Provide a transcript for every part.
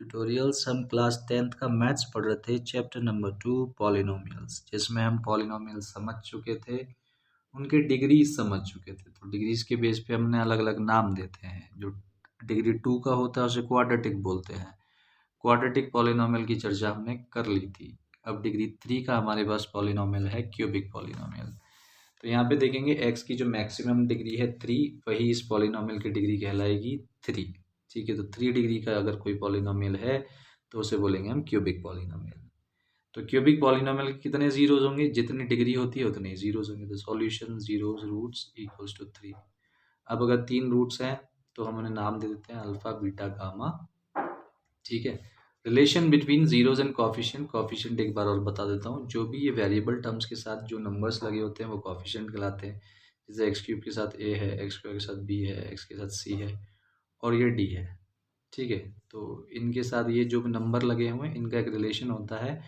Tutorials हम class 10th का maths पढ़ रहे थे, चैप्टर नंबर 2 पॉलिनोमियल्स, जिसमें हम पॉलिनोमियल्स समझ चुके थे, उनके डिग्रीज समझ चुके थे। तो डिग्रीज के बेस पे हमने अलग अलग नाम देते हैं। जो डिग्री 2 का होता है उसे क्वाड्रेटिक बोलते हैं। क्वाड्रेटिक पॉलिनोमियल की चर्चा हमने कर ली थी। अब डिग्री 3 का हमारे पास पॉलिनोमियल है क्यूबिक पॉलिनोमियल। तो यहाँ पे देखेंगे x की जो मैक्सिमम डिग्री है 3, वही इस पॉलिनोमियल की डिग्री कहलाएगी 3। ठीक है, तो 3 डिग्री का अगर कोई पॉलिनोमियल है तो उसे बोलेंगे हम क्यूबिक पॉलिनोमियल। तो क्यूबिक पॉलिनोमियल के कितने जीरोज होंगे? जितनी डिग्री होती है उतने जीरोज होंगे। तो solution zeros roots equals to 3। अब अगर 3 रूट्स हैं तो हम उन्हें नाम दे देते हैं अल्फा, बीटा, गामा। ठीक है, relation between zeros and coefficient. Coefficient एक बार और बता देता हूँ, जो भी ये वेरिएबल टर्म्स के साथ जो नंबर्स लगे होते हैं वो कॉफिशिएंट कहलाते हैं। जैसे एक्स क्यूब के साथ a है, एक्स स्क्वायर के साथ b है, एक्स के साथ c है और ये d है। ठीक है, तो इनके साथ ये जो नंबर लगे हुए हैं इनका एक रिलेशन होता है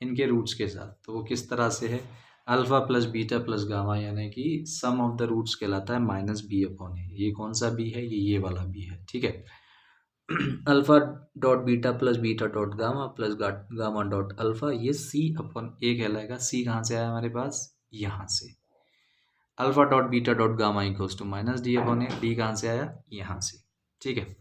इनके रूट्स के साथ। तो वो किस तरह से है? Alpha plus beta plus gamma, यानी कि सम ऑफ द रूट्स कहलाता है माइनस बी अपॉन ए। ये कौन सा बी है? ये वाला बी है। ठीक है, alpha dot beta plus beta dot gamma plus gamma dot alpha, ये सी अपॉन ए कहलाएगा। सी कहाँ से आया हमारे पास? यहाँ से। Alpha dot beta dot gamma equals to minus D upon A, D कहाँ से आया? यहाँ से। ठीक है,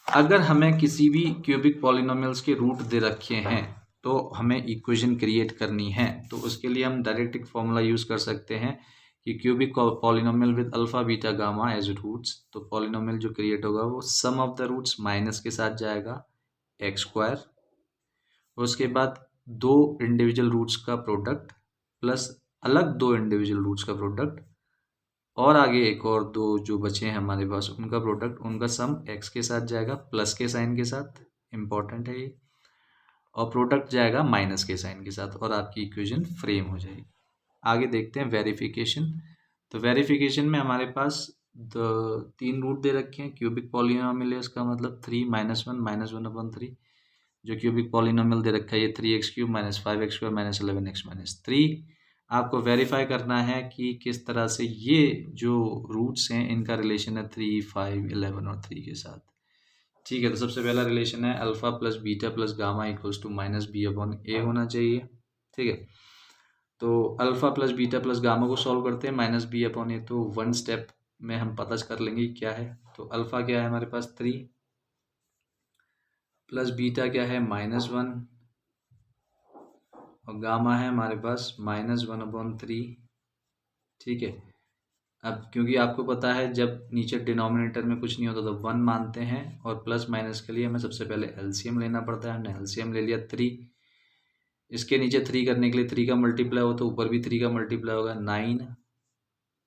अगर हमें किसी भी क्यूबिक पॉलिनोमियल्स के रूट दे रखे हैं तो हमें इक्वेशन क्रिएट करनी है, तो उसके लिए हम डायरेक्ट एक फॉर्मूला यूज कर सकते हैं कि cubic polynomial with alpha beta gamma as roots. तो पॉलिनोमियल जो क्रिएट होगा वो sum of the roots minus के साथ जाएगा एक्स स्क्वायर, उसके बाद दो इंडिविजुअल रूट्स का प्रोडक्ट प्लस अलग दो इंडिविजुअल रूट्स का प्रोडक्ट, और आगे एक और दो जो बचे हैं हमारे पास उनका प्रोडक्ट, उनका सम एक्स के साथ जाएगा प्लस के साइन के साथ, इंपॉर्टेंट है ये, और प्रोडक्ट जाएगा माइनस के साइन के साथ, और आपकी इक्वेशन फ्रेम हो जाएगी। आगे देखते हैं वेरिफिकेशन। तो वेरिफिकेशन में हमारे पास 3 रूट दे रखे हैं। क्यूबिक पॉलिनोमियल है, इसका मतलब 3 -1 -1/3। जो क्यूबिक पॉलिनोमियल दे रखा है ये 3x³ -5x² -11x-3। आपको वेरीफाई करना है कि किस तरह से ये जो रूट्स हैं इनका रिलेशन है 3, 5, 11 और 3 के साथ। ठीक है, तो सबसे पहला रिलेशन है alpha plus beta plus gamma equals to minus B upon A होना चाहिए। ठीक है, तो alpha plus beta plus gamma को सॉल्व करते हैं माइनस बी अपॉन ए, तो 1 स्टेप में हम पता कर लेंगे क्या है। तो अल्फा क्या है हमारे पास 3 प्लस बीटा क्या है -1 और गामा है हमारे पास -1/3। ठीक है, अब क्योंकि आपको पता है जब नीचे डिनोमिनेटर में कुछ नहीं होता तो 1 मानते हैं, और प्लस माइनस के लिए हमें सबसे पहले एलसीएम लेना पड़ता है। हमने एलसीएम ले लिया 3। इसके नीचे 3 करने के लिए 3 का मल्टीप्लाई हो तो ऊपर भी 3 का मल्टीप्लाई होगा, 9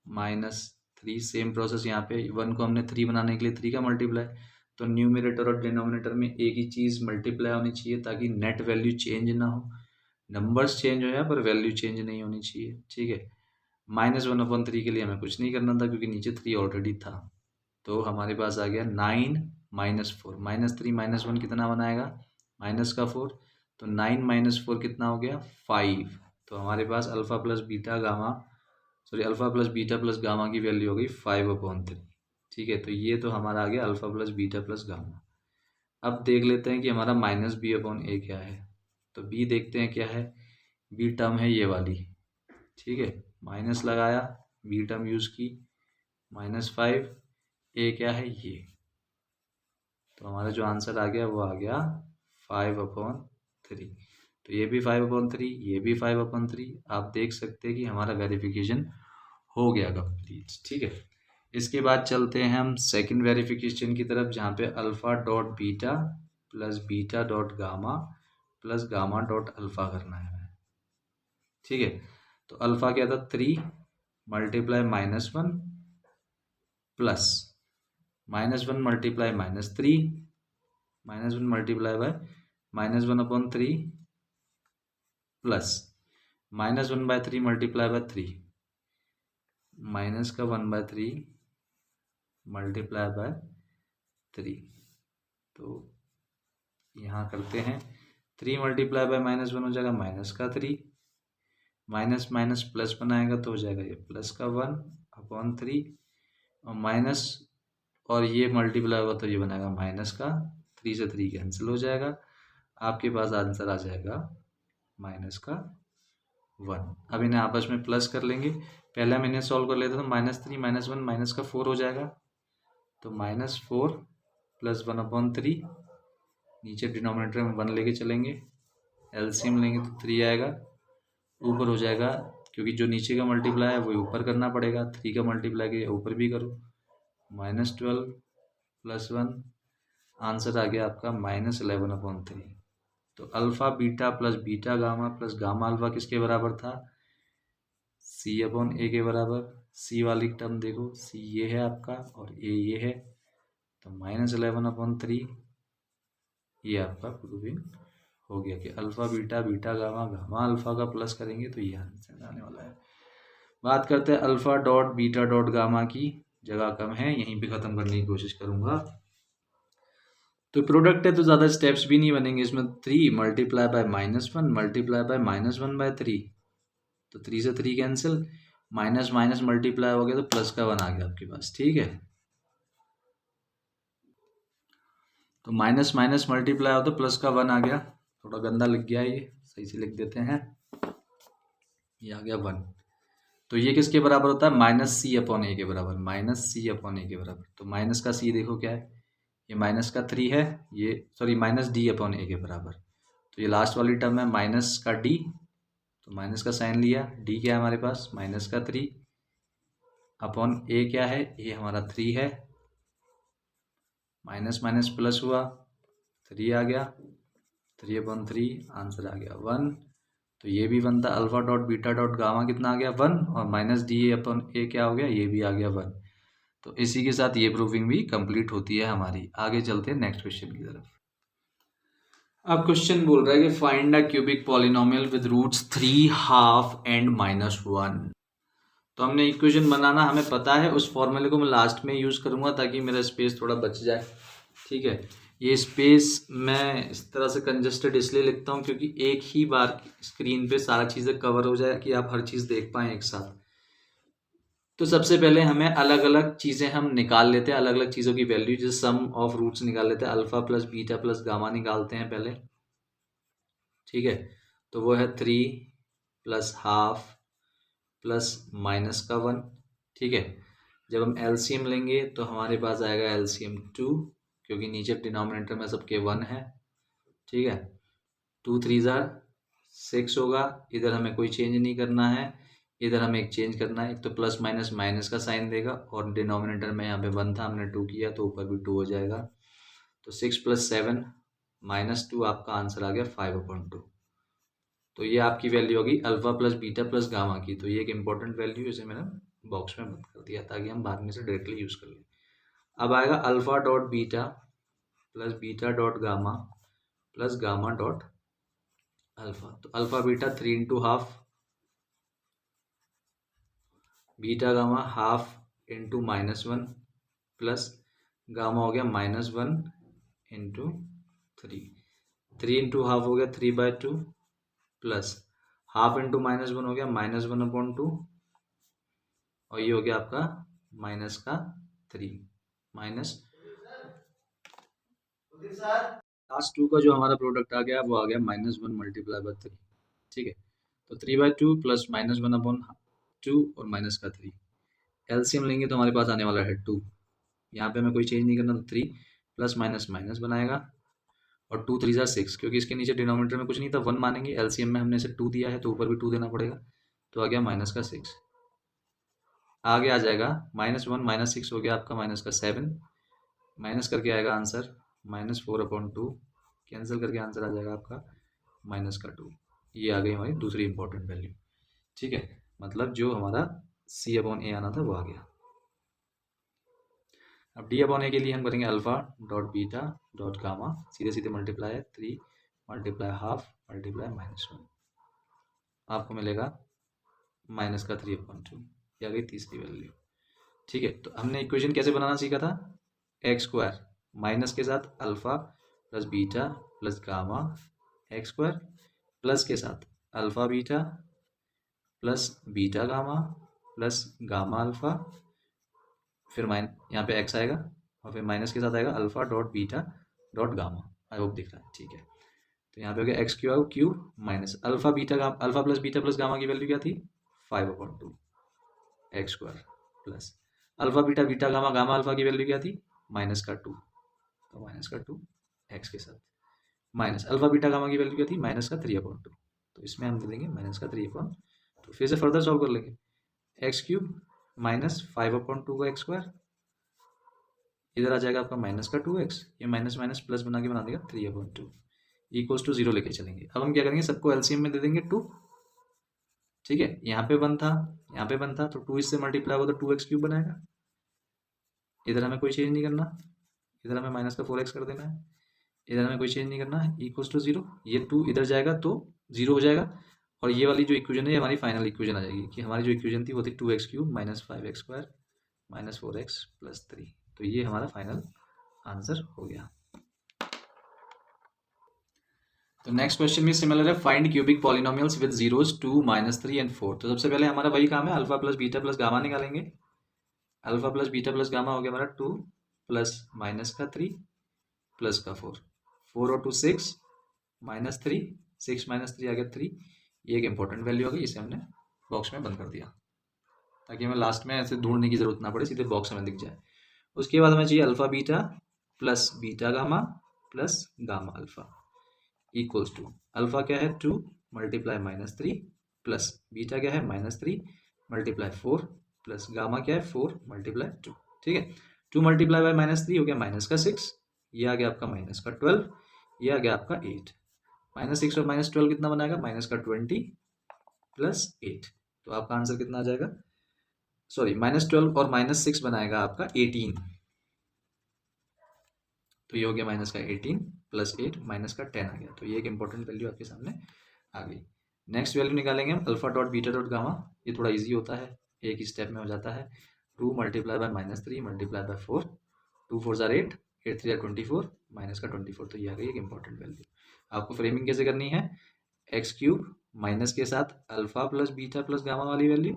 - 3। सेम प्रोसेस यहाँ पे 1 को हमने 3 बनाने के लिए 3 का मल्टीप्लाई, तो न्यूमरेटर और डिनोमिनेटर में एक ही चीज़ मल्टीप्लाई होनी चाहिए ताकि नेट वैल्यू चेंज ना हो। नंबर्स चेंज हो जाए पर वैल्यू चेंज नहीं होनी चाहिए। ठीक है, -1/3 के लिए हमें कुछ नहीं करना था क्योंकि नीचे 3 ऑलरेडी था। तो हमारे पास आ गया 9 - 4, -3 -1 कितना बनाएगा? -4। तो 9 - 4 कितना हो गया? 5। तो हमारे पास alpha plus beta plus gamma की वैल्यू हो गई 5/3। ठीक है, तो ये तो हमारा आ गया alpha plus beta plus gamma. अब देख लेते हैं कि हमारा -b/a क्या है। तो b देखते हैं क्या है। b टर्म है ये वाली। ठीक है, माइनस लगाया, b टर्म यूज़ की, -5, a क्या है ये। तो हमारा जो आंसर आ गया वो आ गया 5/3। तो ये भी 5/3, ये भी 5/3। आप देख सकते हैं कि हमारा वेरिफिकेशन हो गया कंप्लीट। ठीक है, इसके बाद चलते हैं हम सेकंड वेरिफिकेशन की तरफ, जहाँ पे alpha dot beta plus beta dot gamma plus gamma dot alpha करना है। ठीक है, तो अल्फा क्या था 3 multiply -1 plus -1 multiply -3 -1 multiply by -1/3 plus -1/3 multiply by 3 minus का 1/3 मल्टीप्लाई बाय 3। तो यहाँ करते हैं 3 मल्टीप्लाई बाय -1 हो जाएगा -3, माइनस माइनस प्लस बनाएगा तो हो जाएगा ये +1/3, और माइनस और ये मल्टीप्लाई होगा तो ये बनाएगा -3/3 3 से 3 कैंसिल हो जाएगा, आपके पास आंसर आ जाएगा -1। अब इन्हें आपस में प्लस कर लेंगे, पहले हम इन्हें सॉल्व कर लेते हैं तो -3 -1 -4 हो जाएगा, तो -4 + 1/3, नीचे डिनोमिनेटर में 1 लेके चलेंगे, एलसीएम लेंगे तो 3 आएगा, ऊपर हो जाएगा क्योंकि जो नीचे का मल्टीप्लाई है वो ऊपर करना पड़ेगा, 3 का मल्टीप्लाई के ऊपर भी करो, -12 + 1, आंसर आ गया आपका -11/3। तो alpha beta plus beta gamma plus gamma alpha किसके बराबर था, C/A के बराबर। सी वाली टर्म देखो, सी ये है आपका और ए ये है, तो -11/3 ये आपका प्रूविंग हो गया कि alpha beta beta gamma gamma alpha का प्लस करेंगे तो ये आंसर आने वाला है। बात करते हैं alpha dot beta dot gamma की, जगह कम है यहीं पे ख़त्म करने की कोशिश करूँगा। तो प्रोडक्ट है तो ज़्यादा स्टेप्स भी नहीं बनेंगे इसमें, 3 × -1 मल्टीप्लाई बाय -1/3, तो 3 से 3 कैंसिल, माइनस माइनस मल्टीप्लाई हो गया तो प्लस का 1 आ गया आपके पास, ठीक है। तो माइनस माइनस मल्टीप्लाई हो तो प्लस का 1 आ गया, थोड़ा गंदा लग गया ये, सही से लिख देते हैं, ये आ गया 1। तो ये किसके बराबर होता है, -C/A के बराबर, -C/A के बराबर। तो माइनस का C देखो क्या है, ये माइनस का 3 है, ये सॉरी -D/A के बराबर। तो ये लास्ट वाली टर्म है माइनस का D, तो माइनस का साइन लिया, D क्या है हमारे पास -3 अपॉन A क्या है, ये हमारा 3 है, माइनस माइनस प्लस हुआ, 3 आ गया, 3/3 आंसर आ गया 1। तो ये भी 1 था, alpha dot beta dot gamma कितना आ गया 1, और -D/A क्या हो गया, ये भी आ गया 1। तो इसी के साथ ये प्रूविंग भी कंप्लीट होती है हमारी। आगे चलते हैं नेक्स्ट क्वेश्चन की तरफ। अब क्वेश्चन बोल रहा है कि find a cubic polynomial with roots 3, half and -1। तो हमने इक्वेशन बनाना हमें पता है, उस फॉर्मूले को मैं लास्ट में यूज़ करूँगा ताकि मेरा स्पेस थोड़ा बच जाए, ठीक है। ये स्पेस मैं इस तरह से कंजस्टेड इसलिए लिखता हूँ क्योंकि एक ही बार स्क्रीन पे सारा चीज़ें कवर हो जाए कि आप हर चीज़ देख पाएँ एक साथ। तो सबसे पहले हमें अलग अलग चीज़ें हम निकाल लेते हैं, अलग अलग चीज़ों की वैल्यू, जैसे सम ऑफ रूट्स निकाल लेते हैं, alpha plus beta plus gamma निकालते हैं पहले, ठीक है। तो वो है 3 + हाफ प्लस -1, ठीक है। जब हम एलसीएम लेंगे तो हमारे पास आएगा एलसीएम 2, क्योंकि नीचे डिनोमिनेटर में सबके 1 है, ठीक है। 2 3 6 होगा, इधर हमें कोई चेंज नहीं करना है, इधर हमें एक चेंज करना है, एक तो प्लस माइनस माइनस का साइन देगा, और डिनोमिनेटर में यहाँ पे 1 था, हमने 2 किया तो ऊपर भी 2 हो जाएगा। तो 6 + 7 -2 आपका आंसर आ गया 5/2। तो ये आपकी वैल्यू होगी alpha plus beta plus gamma की। तो ये एक इंपॉर्टेंट वैल्यू, इसे मैंने बॉक्स में बंद कर दिया ताकि हम बाद में से डायरेक्टली यूज़ कर लें। अब आएगा alpha dot beta plus beta dot gamma plus gamma dot alpha. तो alpha beta 3 × half, beta gamma half into -1 plus gamma हो गया -1 इंटू 3, 3 × हाफ हो गया 3/2 प्लस हाफ इंटू -1 हो गया -1/2, और ये हो गया आपका -3 माइनस लास्ट 2 का जो हमारा प्रोडक्ट आ गया वो आ गया -1 × 3, ठीक है। तो 3/2 प्लस -1/2 और माइनस का 3, एलसीएम लेंगे तो हमारे पास आने वाला है 2, यहाँ पे हमें कोई चेंज नहीं करना, तो 3 प्लस माइनस माइनस बनाएगा, और 2 3 6, क्योंकि इसके नीचे डिनोमिनेटर में कुछ नहीं था 1 मानेंगे, एलसीएम में हमने इसे 2 दिया है तो ऊपर भी 2 देना पड़ेगा, तो आ गया -6। आगे आ जाएगा -1 -6 हो गया आपका -7, माइनस करके आएगा आंसर -4/2, कैंसिल करके आंसर आ जाएगा आपका -2। ये आ गई हमारी दूसरी इंपॉर्टेंट वैल्यू, ठीक है। मतलब जो हमारा C/A आना था वो आ गया। अब D/A के लिए हम करेंगे alpha dot beta dot gamma, सीधे सीधे मल्टीप्लाई है, 3 × हाफ × -1, आपको मिलेगा -3/2। ये आ गई तीसरी वैल्यू, ठीक है। तो हमने इक्वेशन कैसे बनाना सीखा था, x² माइनस के साथ alpha plus beta plus gamma x² plus के साथ alpha beta plus beta gamma plus gamma alpha, फिर यहाँ पे x आएगा, और फिर माइनस के साथ आएगा alpha dot beta dot gamma. I hope दिख रहा है, ठीक है। तो यहाँ पे हो गया x cube minus alpha plus beta plus gamma की वैल्यू क्या थी 5/2 x square plus alpha beta beta gamma gamma alpha की वैल्यू क्या थी -2, तो -2 एक्स के साथ माइनस अल्फा बीटा गामा की वैल्यू क्या थी -3/2, तो इसमें हम दे देंगे -3/2। तो फिर से फर्दर सॉल्व कर लेंगे, एक्स क्यूब -5/2 का एक्स स्क्वायर, इधर आ जाएगा आपका -2x, ये माइनस माइनस प्लस बना के बना देगा 3/2 इक्वल्स टू 0 लेके चलेंगे। अब हम क्या करेंगे, सबको एलसीएम में दे देंगे 2, ठीक है। यहाँ पे 1 था, यहाँ पे 1 था, तो 2 इससे मल्टीप्लाई होगा तो 2x³ बनाएगा। इधर हमें कोई चेंज नहीं करना, इधर हमें -4x कर देना है, इधर हमें कोई चेंज नहीं करना है, इक्वल्स टू 0। ये 2 इधर जाएगा तो 0 हो जाएगा, और ये वाली जो इक्वेशन है ये हमारी फाइनल इक्वेशन आ जाएगी कि हमारी जो इक्वेशन थी वो थी 2x³ -5x² -4x + 3। तो ये हमारा फाइनल आंसर हो गया। तो नेक्स्ट क्वेश्चन में सिमिलर है, find cubic polynomials with zeros 2, -3 and 4। तो सबसे पहले हमारा वही काम है, alpha plus beta plus gamma निकालेंगे। Alpha plus beta plus gamma हो गया हमारा 2 प्लस -3 प्लस 4, 4 और 2 6 -3, 6 -3 आ गया 3। ये एक इंपॉर्टेंट वैल्यू हो गई, इसे हमने बॉक्स में बंद कर दिया ताकि हमें लास्ट में ऐसे ढूंढने की जरूरत ना पड़े, सीधे बॉक्स में दिख जाए। उसके बाद हमें चाहिए alpha beta plus beta gamma plus gamma alpha equals to alpha क्या है 2 मल्टीप्लाई -3 प्लस बीटा क्या है -3 मल्टीप्लाई 4 प्लस गामा क्या है 4 मल्टीप्लाई 2, ठीक है। 2 मल्टीप्लाई बाय -3 हो गया -6, ये आ गया आपका -12, ये आ गया आपका 8। -6 और -12 कितना बनाएगा -20 प्लस 8, तो आपका आंसर कितना आ जाएगा, सॉरी -12 और -6 बनाएगा आपका 18, तो ये हो गया -18 प्लस 8 -10 आ गया। तो ये एक इंपॉर्टेंट वैल्यू आपके सामने आ गई। नेक्स्ट वैल्यू निकालेंगे हम alpha dot beta dot gamma, ये थोड़ा इजी होता है, एक ही स्टेप में हो जाता है। 2 multiply by -3 multiply by 4, 2 4 jar 8, 8 3 jar 24 -24, तो ये आ गई एक इंपॉर्टेंट वैल्यू। आपको फ्रेमिंग कैसे करनी है, एक्स क्यूब माइनस के साथ alpha plus beta plus gamma वाली वैल्यू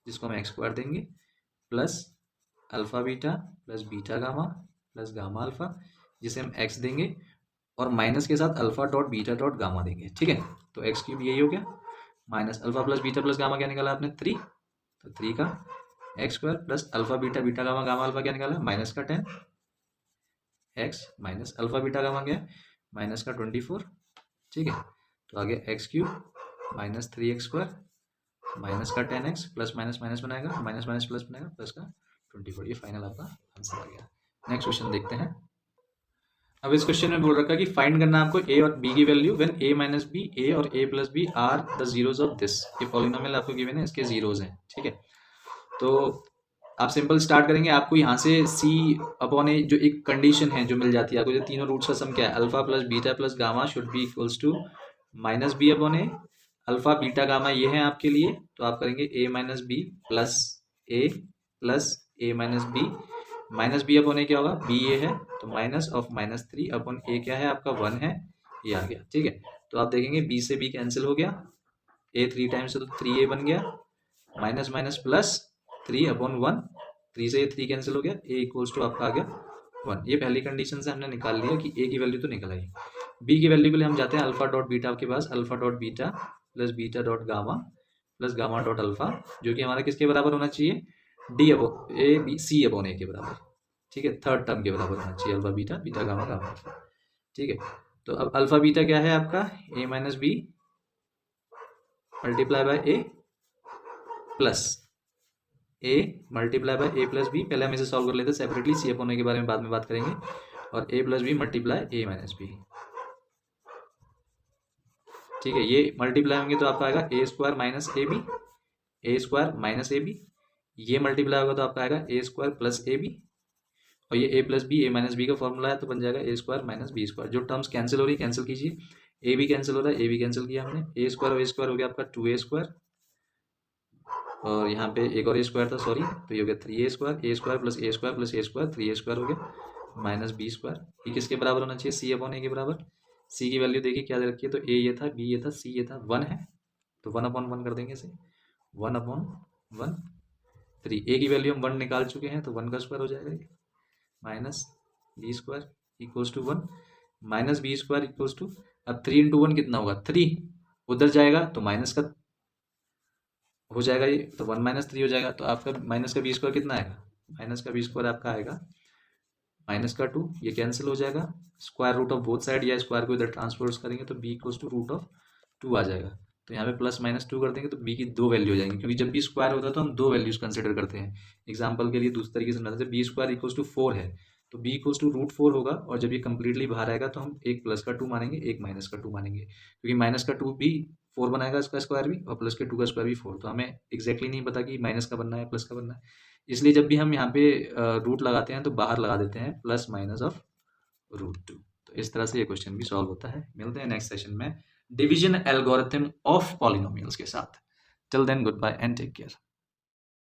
जिसको हम एक्स स्क्वायर देंगे, plus alpha beta plus beta gamma plus gamma alpha जिसे हम एक्स देंगे, और माइनस के साथ alpha dot beta dot gamma देंगे, ठीक है। तो एक्स क्यूब यही हो गया, minus alpha plus beta plus gamma क्या निकाला आपने 3, तो 3 का x square plus alpha beta beta gamma gamma alpha क्या निकाला -10 x minus alpha beta gamma गया -24, ठीक है। तो आगे x cube -3x² -10x plus minus minus बनाएगा, माइनस माइनस प्लस बनाएगा, प्लस का 24, ये फाइनल आपका आंसर आ गया। नेक्स्ट क्वेश्चन देखते हैं। अब इस क्वेश्चन में बोल रखा है कि फाइंड करना है आपको ए और बी की value when a minus B, A और a plus B are the zeros of this. ये पॉलिनोमियल आपको गिवन है, इसके जीरोज हैं, ठीक है। तो आप सिंपल स्टार्ट करेंगे, आपको यहाँ से c अपॉन ए जो एक कंडीशन है जो मिल जाती है आपको, जो तीनों रूट्स का सम क्या है, alpha plus beta plus gamma should be equals to -b upon a. Alpha beta gamma ये है आपके लिए, तो आप करेंगे a minus b plus a plus a minus b, minus B upon a क्या होगा, बी ए है तो माइनस ऑफ -3 अपॉन ए क्या है आपका 1 है, ये आ गया, ठीक है। तो आप देखेंगे बी से बी कैंसिल हो गया, ए 3 टाइम्स से तो 3a बन गया, माइनस माइनस प्लस 3 अपॉन 1, 3 से ये 3 कैंसिल हो गया, ए इक्वल्स टू आपका आ गया 1। ये पहली कंडीशन से हमने निकाल लिया कि ए की वैल्यू तो निकल आई। बी की वैल्यू के लिए हम जाते हैं अल्फा डॉट बीटा के पास, alpha dot beta plus beta dot gamma plus gamma dot alpha, जो कि हमारा किसके बराबर होना चाहिए, d upon a b c upon a के बराबर, ठीक है, थर्ड टर्म के बराबर होना चाहिए alpha beta beta gamma gamma alpha, ठीक है। तो अब अल्फा बीटा क्या है आपका, a minus b multiply by a plus a multiply by a plus b, पहले हम इसे सॉल्व कर लेते हैं सेपरेटली, सी अपॉन ए के बारे में बाद में बात करेंगे, और a plus b multiply a minus b, ठीक है। ये मल्टीप्लाई होंगे तो आपका आएगा a square minus a b, a square minus a b, ये मल्टीप्लाई होगा तो आपका आएगा a square plus a b, और ये a plus b a minus b का फॉर्मूला है तो बन जाएगा a square minus B square. जो टर्म्स कैंसिल हो रही है कैंसिल कीजिए, ए भी कैंसिल हो रहा है, ए भी कैंसिल किया हमने, ए स्क्वायर और ए स्क्वायर हो गया आपका 2a स्क्वायर, और यहाँ पे एक और ए स्क्वायर था सॉरी, तो ये हो गया 3a स्क्वायर, ए स्क्वायर प्लस ए स्क्वायर प्लस ए स्क्वायर 3a स्क्वायर हो गया माइनस बी स्क्वायर। ये किसके बराबर होना चाहिए, सी अपॉन ए के बराबर। सी की वैल्यू देखिए क्या दे रखी है, तो ए ये था, बी ये था, सी ये था, 1 है तो 1 अपॉन 1 कर देंगे इसे, 1 अपॉन 1 3, ए की वैल्यू हम 1 निकाल चुके हैं तो 1 का स्क्वायर हो जाएगा, minus B square equals to 1, minus B square equals to, अब 3 इंटू 1 कितना होगा 3, उधर जाएगा तो माइनस का हो जाएगा ये, तो 1 माइनस 3 हो जाएगा, तो आपका माइनस का बी स्क्वायर कितना आएगा, माइनस का बी स्क्वायर आपका आएगा माइनस का 2, ये कैंसिल हो जाएगा, square root of both side या स्क्वायर को इधर ट्रांसपोज करेंगे तो B equals to root of 2 आ जाएगा। तो यहाँ पे प्लस माइनस 2 कर देंगे तो बी की 2 वैल्यू हो जाएंगी, क्योंकि जब भी स्क्वायर होता है तो हम 2 वैल्यूज कंसिडर करते हैं। एग्जाम्पल के लिए दूसरे तरीके से समझते हैं, बी स्क्वायर इक्वल्स टू 4 है तो बी इक्वल्स टू रूट 4 होगा, और जब ये कंप्लीटली बाहर आएगा तो हम एक प्लस का 2 मानेंगे, एक माइनस का 2 मानेंगे, क्योंकि माइनस का 2 भी 4 बनाएगा इसका स्क्वायर भी, और प्लस के 2 का स्क्वायर भी 4, तो हमें एक्जैक्टली नहीं पता कि माइनस का बनना है प्लस का बनना है, इसलिए जब भी हम यहाँ पे रूट लगाते हैं तो बाहर लगा देते हैं प्लस माइनस ऑफ रूट 2। तो इस तरह से ये क्वेश्चन भी सॉल्व होता है। मिलते हैं नेक्स्ट सेशन में डिवीजन एल्गोरिथम ऑफ पॉलिनोमियल्स के साथ। Till then goodbye and take care.